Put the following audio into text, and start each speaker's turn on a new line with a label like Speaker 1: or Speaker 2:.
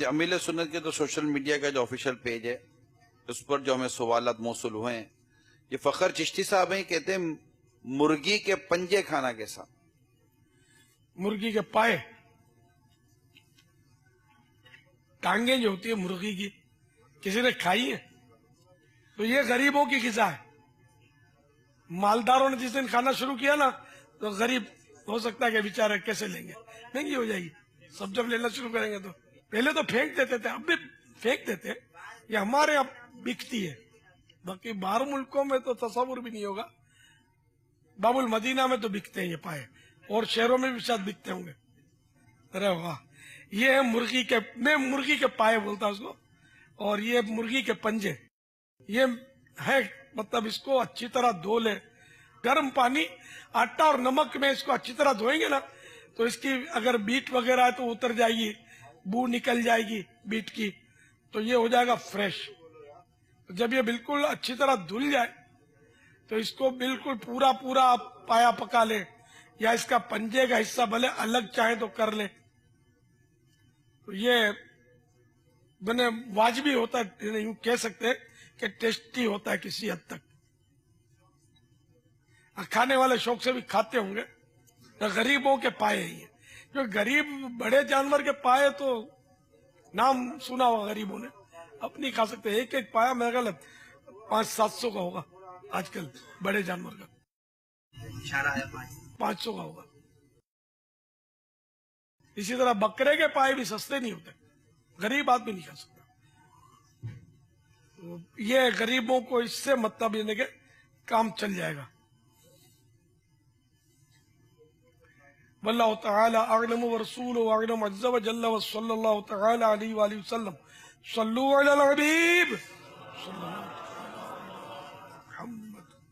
Speaker 1: अमील सुन्नत के तो सोशल मीडिया का जो ऑफिशियल पेज है उस पर जो हमें सवालात मौसूल हुए हैं, ये फखर चिश्ती साहब हैं, कहते हैं मुर्गी के पंजे खाना कैसा?
Speaker 2: मुर्गी के पाए, टांगे जो होती है मुर्गी की, किसी ने खाई है? तो ये गरीबों की ग़िज़ा है। मालदारों ने जिस दिन खाना शुरू किया ना, तो गरीब हो सकता है कि बेचारे कैसे लेंगे, महंगी हो जाएगी। सब जब लेना शुरू करेंगे तो पहले तो फेंक देते थे, अब भी फेंक देते हैं। ये हमारे यहाँ बिकती है, बाकी बाहर मुल्कों में तो तस्वुर भी नहीं होगा। बाबुल मदीना में तो बिकते हैं ये पाए, और शहरों में भी शायद बिकते होंगे। अरे वाह, ये है मुर्गी के, मैं मुर्गी के पाए बोलता हूँ उसको, और ये मुर्गी के पंजे। ये है मतलब इसको अच्छी तरह धो ले, गर्म पानी, आटा और नमक में इसको अच्छी तरह धोएंगे ना, तो इसकी अगर बीट वगैरह है तो उतर जाएगी, बू निकल जाएगी बीट की, तो ये हो जाएगा फ्रेश। तो जब ये बिल्कुल अच्छी तरह धुल जाए तो इसको बिल्कुल पूरा पूरा आप पाया पका ले, या इसका पंजे का हिस्सा भले अलग चाहे तो कर ले। तो ये बने वाजिबी होता है, यूं कह सकते हैं कि टेस्टी होता है किसी हद तक। खाने वाले शौक से भी खाते होंगे। तो गरीबों के पाए ये, जो गरीब बड़े जानवर के पाए तो नाम सुना होगा गरीबों ने, अब नहीं खा सकते। एक एक पाया मेरा ख्याल 500-700 का होगा आजकल, बड़े जानवर का 500 का होगा। इसी तरह बकरे के पाए भी सस्ते नहीं होते, गरीब आदमी नहीं खा सकता। ये गरीबों को इससे मतलब ये कि काम चल जाएगा। वल्लाहु तआला अअलम व रसूलुहु अअलम अज़्ज़ा व जल्ला व सल्लल्लाहु तआला अलैहि व सल्लम। सल्लू अलल हबीब सल्लल्लाहु अलैहि वसल्लम।